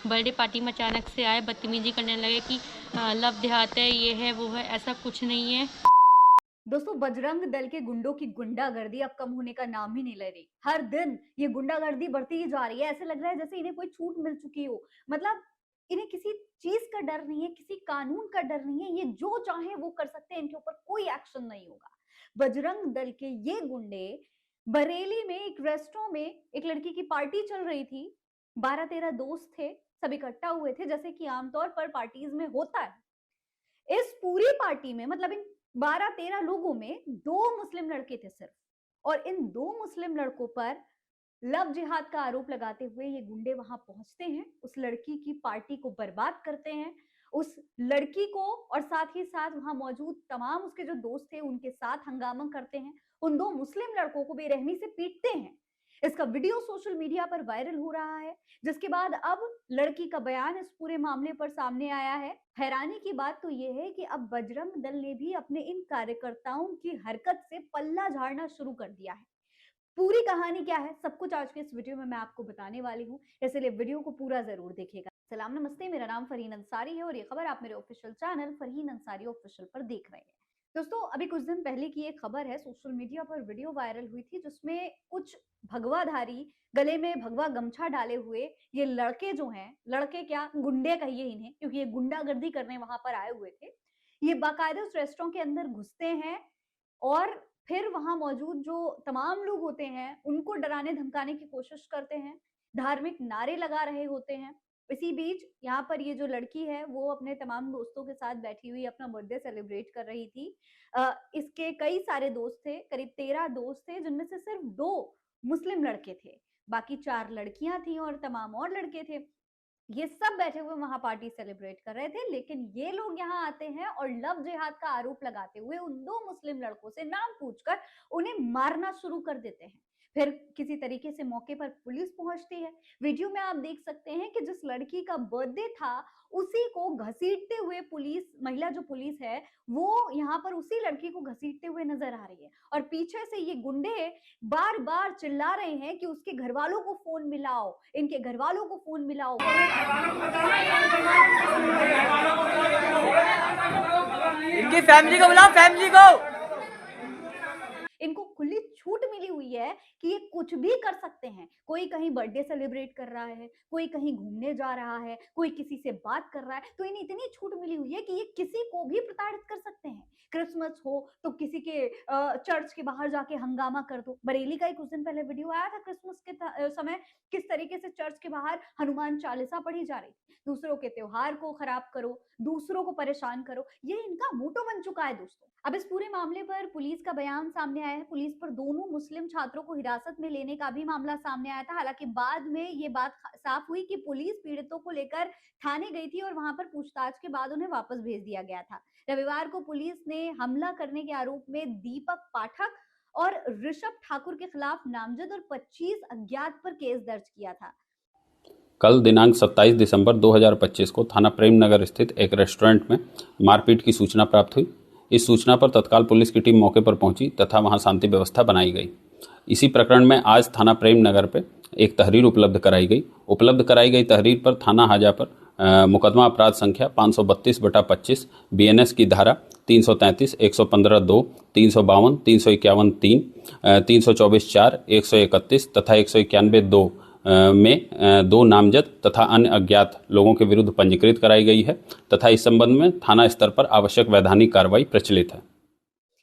Birthday party में अचानक से आए, बदतमीजी करने लगे कि लव देहात है, ये है, वो है, ऐसा कुछ नहीं है। दोस्तों, बजरंग दल के गुंडों की गुंडागर्दी अब कम होने का नाम ही नहीं ले रही। हर दिन ये गुंडागर्दी बढ़ती ही जा रही है। ऐसे लग रहा है जैसे इन्हें कोई छूट मिल चुकी हो। मतलब इन्हें किसी चीज का डर नहीं है, किसी कानून का डर नहीं है। ये जो चाहे वो कर सकते हैं, इनके ऊपर कोई एक्शन नहीं होगा। बजरंग दल के ये गुंडे बरेली में एक रेस्टोरेंट में एक लड़की की पार्टी चल रही थी। 12-13 दोस्त थे, सब इकट्ठा हुए थे जैसे कि आमतौर पर पार्टीज में होता है। इस पूरी पार्टी में मतलब इन 12-13 लोगों में 2 मुस्लिम लड़के थे सिर्फ। और इन 2 मुस्लिम लड़कों पर लव जिहाद का आरोप लगाते हुए ये गुंडे वहां पहुंचते हैं, उस लड़की की पार्टी को बर्बाद करते हैं। उस लड़की को और साथ ही साथ वहां मौजूद तमाम उसके जो दोस्त थे उनके साथ हंगामा करते हैं। उन 2 मुस्लिम लड़कों को बेरहमी से पीटते हैं। इसका वीडियो सोशल मीडिया पर वायरल हो रहा है, जिसके बाद अब लड़की का बयान इस पूरे मामले पर सामने आया है। हैरानी की बात तो यह है कि अब बजरंग दल ने भी अपने इन कार्यकर्ताओं की हरकत से पल्ला झाड़ना शुरू कर दिया है। पूरी कहानी क्या है, सब कुछ आज के इस वीडियो में मैं आपको बताने वाली हूँ, इसलिए वीडियो को पूरा जरूर देखिएगा। सलाम नमस्ते, मेरा नाम फरहीन अंसारी है और ये खबर आप मेरे official channel Farheen Ansari official पर देख रहे हैं। दोस्तों, अभी कुछ दिन पहले की एक खबर है, सोशल मीडिया पर वीडियो वायरल हुई थी जिसमें कुछ भगवाधारी गले में भगवा गमछा डाले हुए ये लड़के जो हैं, लड़के क्या गुंडे कहिए इन्हें, क्योंकि ये गुंडागर्दी करने वहां पर आए हुए थे। ये बाकायदा उस रेस्टोरेंट के अंदर घुसते हैं और फिर वहां मौजूद जो तमाम लोग होते हैं उनको डराने धमकाने की कोशिश करते हैं, धार्मिक नारे लगा रहे होते हैं। इसी बीच यहाँ पर ये जो लड़की है वो अपने तमाम दोस्तों के साथ बैठी हुई अपना बर्थडे सेलिब्रेट कर रही थी। इसके कई सारे दोस्त थे, करीब 13 दोस्त थे, जिनमें से सिर्फ 2 मुस्लिम लड़के थे, बाकी 4 लड़कियां थी और तमाम और लड़के थे। ये सब बैठे हुए वहां पार्टी सेलिब्रेट कर रहे थे, लेकिन ये लोग यहाँ आते हैं और लव जिहाद का आरोप लगाते हुए उन 2 मुस्लिम लड़कों से नाम पूछकर उन्हें मारना शुरू कर देते हैं। फिर किसी तरीके से मौके पर पुलिस पहुंचती है। वीडियो में आप देख सकते हैं कि जिस लड़की का बर्थडे था उसी को घसीटते हुए पुलिस, महिला जो पुलिस है वो यहाँ पर उसी लड़की को घसीटते हुए नजर आ रही है। और पीछे से ये गुंडे बार बार चिल्ला रहे हैं कि उसके घर वालों को फोन मिलाओ, इनके घर वालों को फोन मिलाओ। इनकी फैमिली को बुलाओ, फैमिली को। इनको खुली छूट मिली हुई है कि ये कुछ भी कर सकते हैं। कोई कहीं बर्थडे सेलिब्रेट कर रहा है, कोई कहीं घूमने जा रहा है, कोई किसी से बात कर रहा है, तो इन्हें इतनी छूट मिली हुई है कि ये किसी को भी प्रताड़ित कर सकते हैं। क्रिसमस हो तो किसी के चर्च के बाहर जाके हंगामा कर दो। बरेली का ही कुछ दिन पहले वीडियो आया था, क्रिसमस के समय किस तरीके से चर्च के बाहर हनुमान चालीसा पढ़ी जा रही थी। दूसरों के त्योहार को खराब करो, दूसरों को परेशान करो, ये इनका मोटो बन चुका है दोस्तों। अब इस पूरे मामले पर पुलिस का बयान सामने आया है। पुलिस पर दोनों मुस्लिम छात्रों को हिरासत में लेने का भी मामला सामने आया था। हालांकि बाद में ये बात साफ हुई कि पुलिस पीड़ितों को लेकर थाने गई थी और वहां पर पूछताछ के बाद उन्हें वापस भेज दिया गया था। रविवार को पुलिस ने हमला करने के आरोप में दीपक पाठक और ऋषभ ठाकुर के खिलाफ नामजद और 25 अज्ञात पर केस दर्ज किया था। कल दिनांक 27 दिसंबर 2025 को थाना प्रेम नगर स्थित एक रेस्टोरेंट में मारपीट की सूचना प्राप्त हुई। इस सूचना पर तत्काल पुलिस की टीम मौके पर पहुंची तथा वहां शांति व्यवस्था बनाई गई। इसी प्रकरण में आज थाना प्रेम नगर पर एक तहरीर उपलब्ध कराई गई। तहरीर पर थाना हाजा पर मुकदमा अपराध संख्या 532/25 बीएनएस की धारा 333, 115(2), 352, 351(3), 324(4), 131 तथा 191(2) में 2 नामजद तथा अन्य अज्ञात लोगों के विरुद्ध पंजीकृत कराई गई है तथा इस संबंध में थाना स्तर पर आवश्यक वैधानिक कार्रवाई प्रचलित है।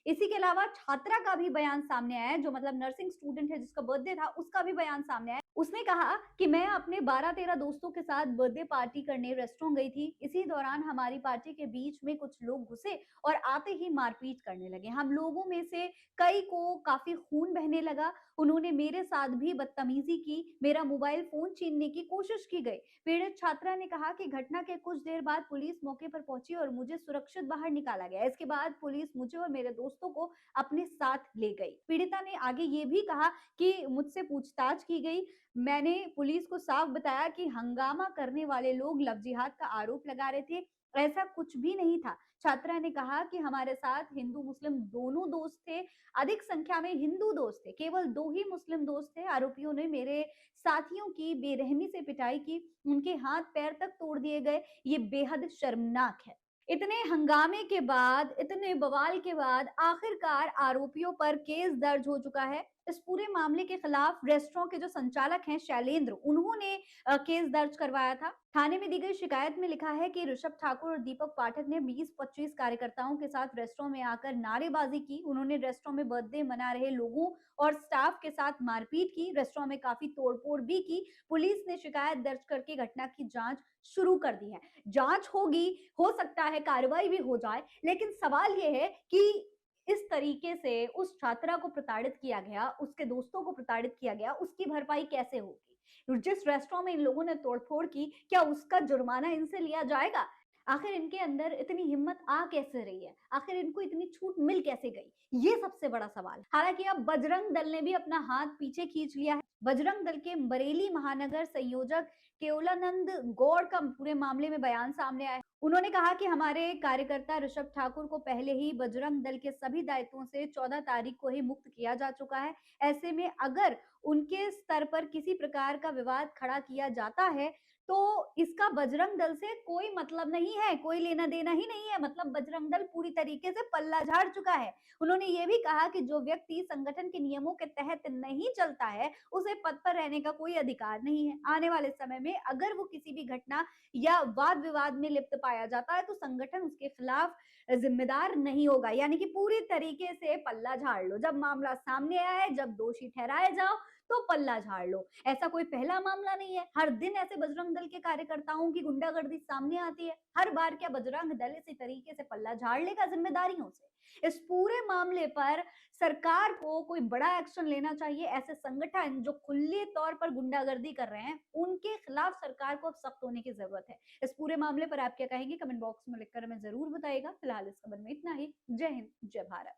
इसी के अलावा छात्रा का भी बयान सामने आया है, जो मतलब नर्सिंग स्टूडेंट है जिसका बर्थडे था, उसका भी बयान सामने आया। उसने कहा कि मैं अपने 12-13 दोस्तों के साथ बर्थडे पार्टी करने रेस्टोरेंट गई थी। इसी दौरान हमारी पार्टी के बीच में कुछ लोग घुसे और आते ही मारपीट करने लगे। हम लोगों में से कई को काफी खून बहने लगा। उन्होंने मेरे साथ भी बदतमीजी की, मेरा मोबाइल फोन छीनने की कोशिश की गई। पीड़ित छात्रा ने कहा कि घटना के कुछ देर बाद पुलिस मौके पर पहुंची और मुझे सुरक्षित बाहर निकाला गया। इसके बाद पुलिस मुझे और मेरे दोस्तों दोस्तों को अपने साथ ले गई। पीड़िता ने आगे ये भी कहा कि मुझसे पूछताछ की गई, मैंने पुलिस को साफ बताया कि हंगामा करने वाले लोग लव जिहाद का आरोप लगा रहे थे, ऐसा कुछ भी नहीं था। छात्रा ने कहा कि हमारे साथ हिंदू मुस्लिम दोनों दोस्त थे, अधिक संख्या में हिंदू दोस्त थे, केवल 2 ही मुस्लिम दोस्त थे। आरोपियों ने मेरे साथियों की बेरहमी से पिटाई की, उनके हाथ पैर तक तोड़ दिए गए, ये बेहद शर्मनाक है। इतने हंगामे के बाद, इतने बवाल के बाद आखिरकार आरोपियों पर केस दर्ज हो चुका है। इस पूरे मामले के खिलाफ रेस्टोरेंट के जो संचालक हैं शैलेंद्र, उन्होंने केस दर्ज करवाया था। थाने में दी गई शिकायत में लिखा है कि ऋषभ ठाकुर और दीपक पाठक ने 20-25 कार्यकर्ताओं के साथ रेस्टोरेंट में आकर नारेबाजी की। उन्होंने रेस्टोरेंट में बर्थडे मना रहे लोगों और स्टाफ के साथ मारपीट की। रेस्टोरेंट में काफी तोड़फोड़ भी की। पुलिस ने शिकायत दर्ज करके घटना की जांच शुरू कर दी है। जांच होगी, हो सकता है कार्रवाई भी हो जाए, लेकिन सवाल यह है कि इस तरीके से उस छात्रा को प्रताड़ित किया गया, उसके दोस्तों को प्रताड़ित किया गया, उसकी भरपाई कैसे होगी? जिस रेस्टोरेंट में इन लोगों ने तोड़फोड़ की, क्या उसका जुर्माना इनसे लिया जाएगा? आखिर इनके अंदर इतनी हिम्मत आ कैसे रही है? आखिर इनको इतनी छूट मिल कैसे गई? ये सबसे बड़ा सवाल है। हालांकि अब बजरंग दल ने भी अपना हाथ पीछे खींच लिया है। बजरंग दल के बरेली महानगर संयोजक केवलानंद गौड़ का पूरे मामले में बयान सामने आया। उन्होंने कहा कि हमारे कार्यकर्ता ऋषभ ठाकुर को पहले ही बजरंग दल के सभी दायित्वों से 14 तारीख को ही मुक्त किया जा चुका है। ऐसे में अगर उनके स्तर पर किसी प्रकार का विवाद खड़ा किया जाता है, तो इसका बजरंग दल से कोई मतलब नहीं है, कोई लेना देना ही नहीं है। मतलब बजरंग दल पूरी तरीके से पल्ला झाड़ चुका है। उन्होंने ये भी कहा कि जो व्यक्ति संगठन के नियमों के तहत नहीं चलता है, उसे पद पर रहने का कोई अधिकार नहीं है। आने वाले समय में अगर वो किसी भी घटना या वाद विवाद में लिप्त पाया जाता है, तो संगठन उसके खिलाफ जिम्मेदार नहीं होगा। यानी कि पूरी तरीके से पल्ला झाड़ लो। जब मामला सामने आया है, जब दोषी ठहराए जाओ, तो पल्ला झाड़ लो। ऐसा कोई पहला मामला नहीं है। हर दिन ऐसे बजरंग दल के कार्यकर्ताओं की गुंडागर्दी सामने आती है। हर बार क्या बजरंग दल इसी तरीके से पल्ला झाड़ लेगा जिम्मेदारियों से? इस पूरे मामले पर सरकार को कोई बड़ा एक्शन लेना चाहिए। ऐसे संगठन जो खुले तौर पर गुंडागर्दी कर रहे हैं, उनके खिलाफ सरकार को अब सख्त होने की जरूरत है। इस पूरे मामले पर आप क्या कहेंगे? कमेंट बॉक्स में लिखकर हमें जरूर बताइएगा। फिलहाल इस खबर में इतना ही। जय हिंद, जय भारत।